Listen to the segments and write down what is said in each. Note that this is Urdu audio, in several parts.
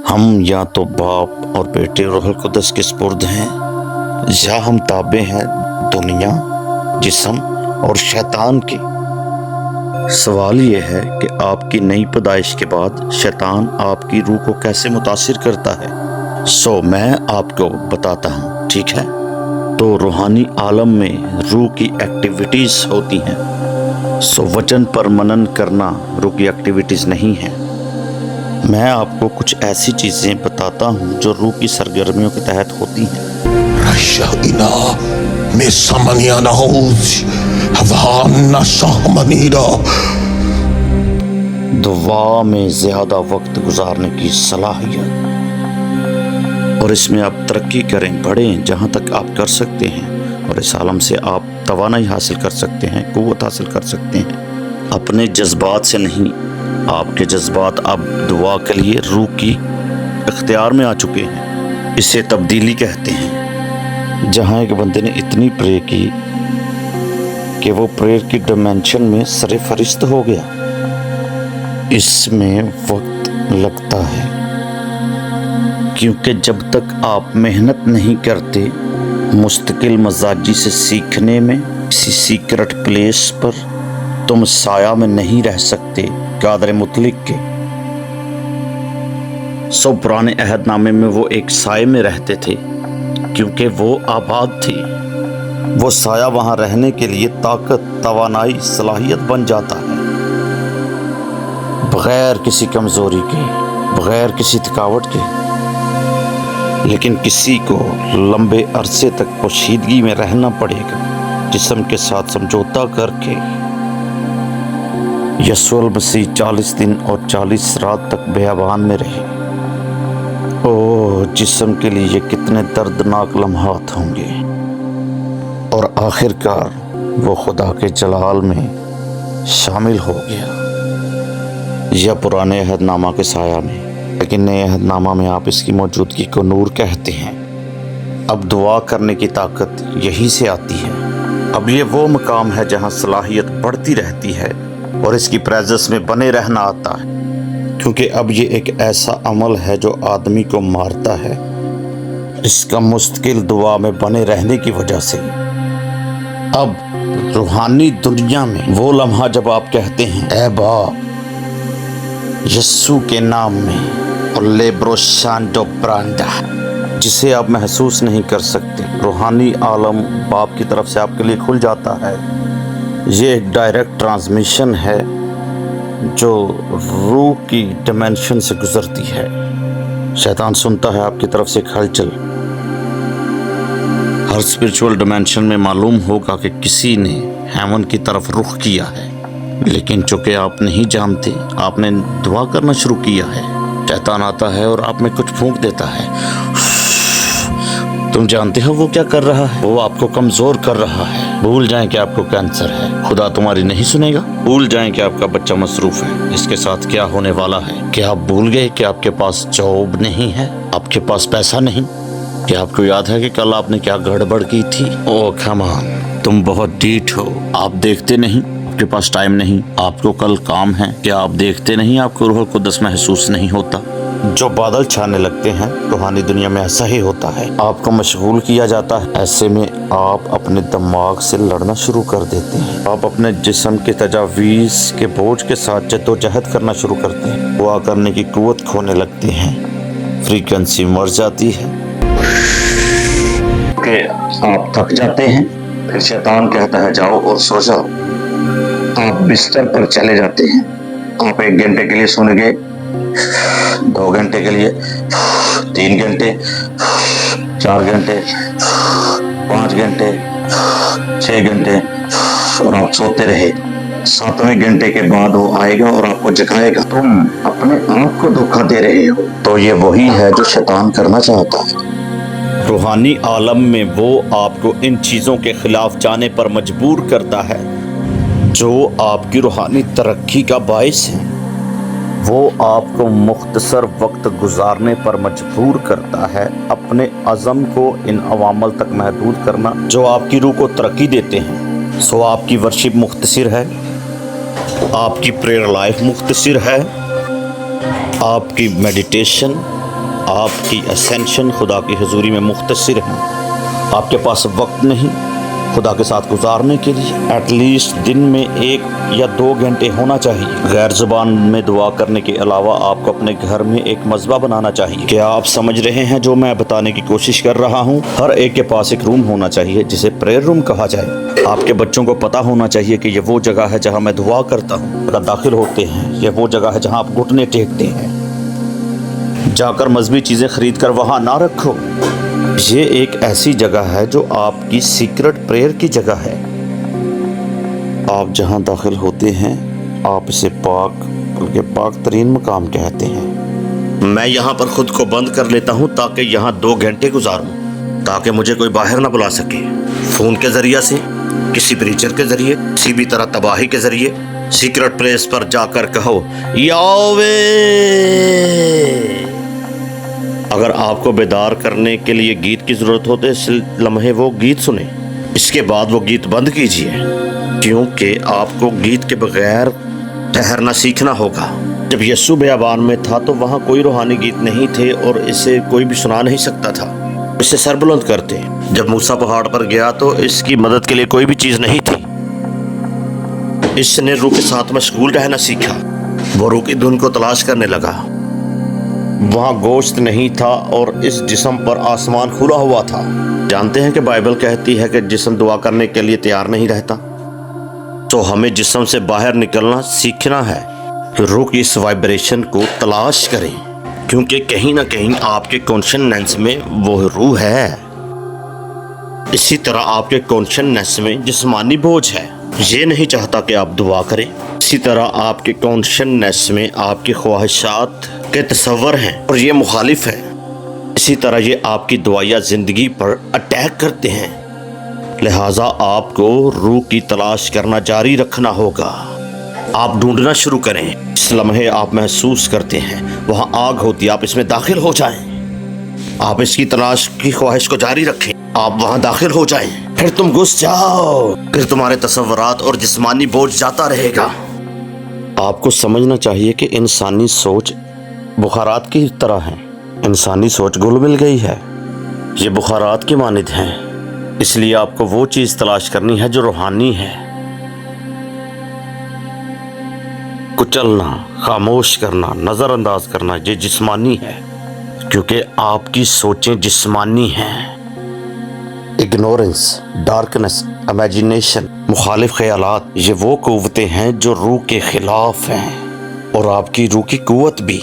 ہم یا تو باپ اور بیٹے روح القدس کے سپرد ہیں، یا ہم تابع ہیں دنیا، جسم اور شیطان کے۔ سوال یہ ہے کہ آپ کی نئی پیدائش کے بعد شیطان آپ کی روح کو کیسے متاثر کرتا ہے؟ میں آپ کو بتاتا ہوں، ٹھیک ہے؟ تو روحانی عالم میں روح کی ایکٹیویٹیز ہوتی ہیں۔ وچن پر منن کرنا روح کی ایکٹیویٹیز نہیں ہیں۔ میں آپ کو کچھ ایسی چیزیں بتاتا ہوں جو روح کی سرگرمیوں کے تحت ہوتی ہیں۔ دعا میں زیادہ وقت گزارنے کی صلاحیت، اور اس میں آپ ترقی کریں، بڑھیں جہاں تک آپ کر سکتے ہیں، اور اس عالم سے آپ توانائی حاصل کر سکتے ہیں، قوت حاصل کر سکتے ہیں، اپنے جذبات سے نہیں۔ آپ کے جذبات اب دعا کے لیے روح کی اختیار میں آ چکے ہیں۔ اسے تبدیلی کہتے ہیں۔ جہاں ایک بندے نے اتنی پرے کی کہ وہ پریئر کی ڈائمینشن میں سر فرشت ہو گیا، اس میں وقت لگتا ہے، کیونکہ جب تک آپ محنت نہیں کرتے مستقل مزاجی سے سیکھنے میں، کسی سیکرٹ پلیس پر تم سایہ میں نہیں رہ سکتے قادر مطلق کے۔ پرانے عہد نامے میں وہ ایک سائے میں رہتے تھے کیونکہ وہ آباد تھی۔ وہ سایہ وہاں رہنے کے لیے طاقت، توانائی، صلاحیت بن جاتا ہے، بغیر کسی کمزوری کے، بغیر کسی تھکاوٹ کے۔ لیکن کسی کو لمبے عرصے تک پوشیدگی میں رہنا پڑے گا، جسم کے ساتھ سمجھوتا کر کے۔ یسوع المسیح 40 دن اور 40 رات تک بیابان میں رہے۔ جسم کے لیے یہ کتنے دردناک لمحات ہوں گے، اور آخر کار وہ خدا کے جلال میں شامل ہو گیا، یا پرانے عہد نامہ کے سایہ میں، لیکن نئے عہد نامہ میں آپ اس کی موجودگی کو نور کہتے ہیں۔ اب دعا کرنے کی طاقت یہی سے آتی ہے۔ اب یہ وہ مقام ہے جہاں صلاحیت بڑھتی رہتی ہے اور اس کی پریزنس میں بنے رہنا آتا ہے، کیونکہ اب یہ ایک ایسا عمل ہے جو آدمی کو مارتا ہے، اس کا مستقل دعا میں بنے رہنے کی وجہ سے۔ اب روحانی دنیا میں وہ لمحہ جب آپ کہتے ہیں اے باپ یسوع کے نام میں، اور لیبرو شانڈو برانڈا، جسے آپ محسوس نہیں کر سکتے، روحانی عالم باپ کی طرف سے آپ کے لیے کھل جاتا ہے۔ یہ ایک ڈائریکٹ ٹرانسمیشن ہے جو روح کی ڈائمینشن سے گزرتی ہے۔ شیطان سنتا ہے آپ کی طرف سے ایک ہلچل۔ ہر اسپرچول ڈائمینشن میں معلوم ہوگا کہ کسی نے ہیون کی طرف رخ کیا ہے، لیکن چونکہ آپ نہیں جانتے، آپ نے دعا کرنا شروع کیا ہے، شیطان آتا ہے اور آپ میں کچھ پھونک دیتا ہے۔ تم جانتے ہو وہ کیا کر رہا ہے؟ وہ آپ کو کمزور کر رہا ہے۔ بھول جائیں کہ آپ کو کینسر ہے، خدا تمہاری نہیں سنے گا۔ بھول جائیں کہ آپ کا بچہ مصروف ہے، اس کے ساتھ کیا ہونے والا ہے۔ کیا آپ بھول گئے کہ آپ کے پاس جاب نہیں ہے، آپ کے پاس پیسہ نہیں؟ کیا آپ کو یاد ہے کہ کل آپ نے کیا گڑبڑ کی تھی؟ کم آن، تم بہت ڈیٹ ہو، آپ دیکھتے نہیں، آپ کے پاس ٹائم نہیں، آپ کو کل کام ہے۔ کیا آپ دیکھتے نہیں، آپ کو روح القدس محسوس نہیں ہوتا؟ جو بادل چھانے لگتے ہیں روحانی دنیا میں ایسا ہی ہوتا ہے، آپ کو مشغول کیا جاتا ہے۔ ایسے میں آپ اپنے دماغ سے لڑنا شروع کر دیتے ہیں، آپ اپنے جسم کے تجاویز کے بوجھ کے ساتھ جدوجہد کرنا شروع کرتے ہیں، دعا کرنے کی قوت کھونے لگتے ہیں، فریکوینسی مر جاتی ہے کہ آپ تھک جاتے ہیں۔ پھر شیطان کہتا ہے جاؤ اور سو جاؤ۔ آپ بستر پر چلے جاتے ہیں، آپ 1 گھنٹے کے لیے سونے گے، 2 گھنٹے کے لیے، 3 گھنٹے، 4 گھنٹے، 5 گھنٹے، 6 گھنٹے، اور آپ سوتے رہے۔ 7ویں گھنٹے کے بعد وہ آئے گا اور آپ کو جگائے گا، تم اپنے آپ کو دھوکا دے رہے ہو۔ تو یہ وہی ہے جو شیطان کرنا چاہتا ہے۔ روحانی عالم میں وہ آپ کو ان چیزوں کے خلاف جانے پر مجبور کرتا ہے جو آپ کی روحانی ترقی کا باعث ہے۔ وہ آپ کو مختصر وقت گزارنے پر مجبور کرتا ہے، اپنے عزم کو ان عوامل تک محدود کرنا جو آپ کی روح کو ترقی دیتے ہیں۔ آپ کی ورشپ مختصر ہے، آپ کی پریئر لائف مختصر ہے، آپ کی میڈیٹیشن، آپ کی اسینشن خدا کی حضوری میں مختصر ہے. آپ کے پاس وقت نہیں خدا کے ساتھ گزارنے کے لیے. ایٹ لیسٹ دن میں 1 یا 2 گھنٹے ہونا چاہیے. غیر زبان میں دعا کرنے کے علاوہ آپ کو اپنے گھر میں ایک مذبح بنانا چاہیے. کیا آپ سمجھ رہے ہیں جو میں بتانے کی کوشش کر رہا ہوں؟ ہر ایک کے پاس ایک روم ہونا چاہیے جسے پریئر روم کہا جائے. آپ کے بچوں کو پتا ہونا چاہیے کہ یہ وہ جگہ ہے جہاں میں دعا کرتا ہوں. اگر داخل ہوتے ہیں یہ وہ جگہ ہے جہاں آپ گھٹنے ٹیکتے ہیں. جا کر مذہبی چیزیں خرید کر وہاں نہ رکھو. یہ ایک ایسی جگہ ہے جو آپ کی سیکرٹ پریئر کی جگہ ہے. آپ جہاں داخل ہوتے ہیں آپ اسے پاک بلکہ پاک ترین مقام کہتے ہیں. میں یہاں پر خود کو بند کر لیتا ہوں تاکہ یہاں 2 گھنٹے گزاروں، تاکہ مجھے کوئی باہر نہ بلا سکے. فون کے ذریعے سے، کسی پریچر کے ذریعے، کسی بھی طرح تباہی کے ذریعے. سیکرٹ پلیس پر جا کر کہو یاوے. اگر آپ کو بیدار کرنے کے لیے گیت کی ضرورت ہو تو اس لمحے وہ گیت سنیں. اس کے بعد وہ گیت بند کیجیے، کیونکہ آپ کو گیت کے بغیر ٹھہرنا سیکھنا ہوگا. جب یسوع بیابان میں تھا تو وہاں کوئی روحانی گیت نہیں تھے اور اسے کوئی بھی سنا نہیں سکتا تھا. اسے سر بلند کرتے. جب موسیٰ پہاڑ پر گیا تو اس کی مدد کے لیے کوئی بھی چیز نہیں تھی. اس نے روح کے ساتھ مشغول رہنا سیکھا. وہ روح کی دھن کو تلاش کرنے لگا. وہاں گوشت نہیں تھا اور اس جسم پر آسمان کھلا ہوا تھا. جانتے ہیں کہ بائبل کہتی ہے کہ جسم دعا کرنے کے لیے تیار نہیں رہتا. تو ہمیں جسم سے باہر نکلنا سیکھنا ہے. روح کی اس وائبریشن کو تلاش کریں، کیونکہ کہیں نہ کہیں آپ کے کانشسنس میں وہ روح ہے. اسی طرح آپ کے کانشسنس میں جسمانی بوجھ ہے. یہ نہیں چاہتا کہ آپ دعا کریں. اسی طرح آپ کے کانشسنس میں آپ کی خواہشات کے تصور ہیں اور یہ مخالف ہے. اسی طرح یہ آپ کی دعائیہ زندگی پر اٹیک کرتے ہیں. لہٰذا آپ کو روح کی تلاش کرنا جاری رکھنا ہوگا. آپ ڈھونڈنا شروع کریں. اس لمحے آپ محسوس کرتے ہیں وہاں آگ ہوتی ہے، آپ اس میں داخل ہو جائیں. آپ اس کی تلاش کی خواہش کو جاری رکھیں. آپ وہاں داخل ہو جائیں، پھر تم گھس جاؤ. پھر تمہارے تصورات اور جسمانی بوجھ جاتا رہے گا. آپ کو سمجھنا چاہیے کہ انسانی سوچ بخارات کی طرح ہے. انسانی سوچ گل مل گئی ہے. یہ بخارات کی مانند ہیں. اس لیے آپ کو وہ چیز تلاش کرنی ہے جو روحانی ہے. کچلنا، خاموش کرنا، نظر انداز کرنا یہ جسمانی ہے، کیونکہ آپ کی سوچیں جسمانی ہیں. اگنورنس، ڈارکنس، امیجنیشن، مخالف خیالات یہ وہ قوتیں ہیں جو روح کے خلاف ہیں، اور آپ کی روح کی قوت بھی.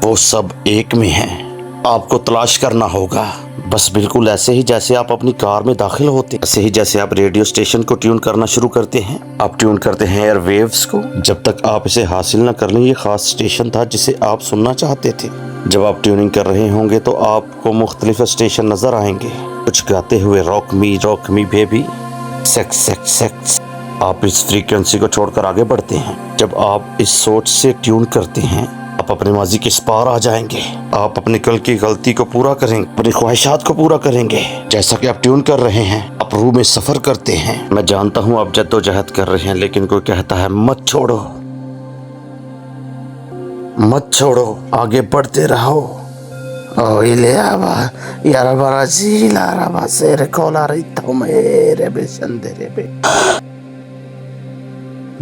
وہ سب ایک میں ہیں. آپ کو تلاش کرنا ہوگا، بس بالکل ایسے ہی جیسے آپ اپنی کار میں داخل ہوتے ہیں. ایسے ہی جیسے آپ ریڈیو اسٹیشن کو ٹیون کرنا شروع کرتے ہیں. آپ ٹیون کرتے ہیں ایئر ویوز کو. جب تک آپ اسے حاصل نہ کر لیں یہ خاص اسٹیشن تھا جسے آپ سننا چاہتے تھے. جب آپ ٹیوننگ کر رہے ہوں گے تو آپ کو مختلف اسٹیشن نظر آئیں گے، کچھ گاتے ہوئے راک می بیبی، سیکس سیکس سیکس. آپ اس فریکوینسی کو چھوڑ کر آگے بڑھتے ہیں. جب آپ اس سوچ سے ٹیون کرتے ہیں آپ اپنے ماضی کے اس پار آ جائیں گے. آپ اپنی کل کی غلطی کو پورا کریں گے، اپنی خواہشات کو پورا کریں گے. جیسا کہ آپ ٹیون کر رہے ہیں آپ روح میں سفر کرتے ہیں. میں جانتا ہوں آپ جد و جہد کر رہے ہیں، لیکن کوئی کہتا ہے مت چھوڑو، مت چھوڑو، آگے بڑھتے رہو.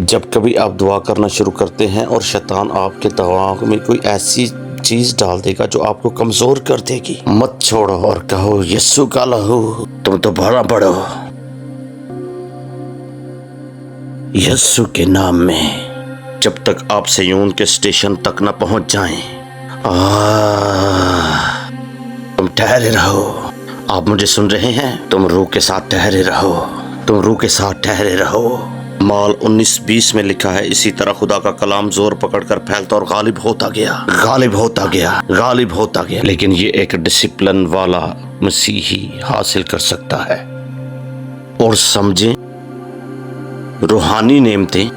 جب کبھی آپ دعا کرنا شروع کرتے ہیں اور شیطان آپ کے دماغ میں کوئی ایسی چیز ڈال دے گا جو آپ کو کمزور کر دے گی، مت چھوڑو اور کہو یسوع کا لہو تم تو بڑا بڑھو. یسوع کے نام میں. جب تک آپ سیون کے اسٹیشن تک نہ پہنچ جائیں تم ٹھہرے رہو. آپ مجھے سن رہے ہیں؟ تم روح کے ساتھ ٹھہرے رہو، تم روح کے ساتھ ٹھہرے رہو. مال 19:20 میں لکھا ہے اسی طرح خدا کا کلام زور پکڑ کر پھیلتا اور غالب ہوتا گیا، غالب ہوتا گیا، غالب ہوتا گیا. لیکن یہ ایک ڈسپلن والا مسیحی حاصل کر سکتا ہے. اور سمجھیں روحانی نعمتیں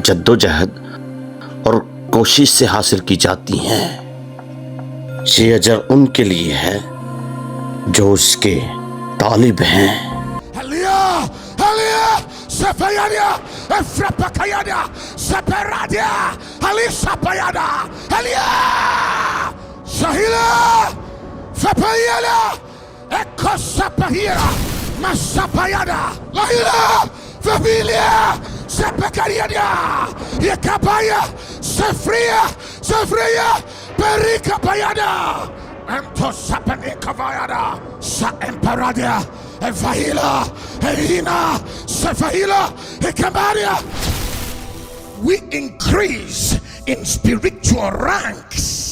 جد و جہد اور کوشش سے حاصل کی جاتی ہیں. یہ اجر ان کے لیے ہے جو اس کے طالب ہیں. Sepayania, Efrapakayana, Separadia, Alisapayana, Elia, Sahila. Fapayala, Ekosapahira, Masapayada, Laila, Familia, Sapakariada, Yakabaya, Safria, Perika Payada, Anto Sapane Kavayada, Sa Emparadia, Evahila, Elina, Safahila, Ekamaria. We increase in spiritual ranks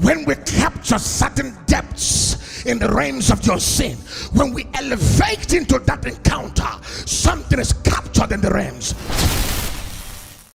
when we capture certain depths in the realms of your sin. When we elevate into that encounter, something is captured in the realms.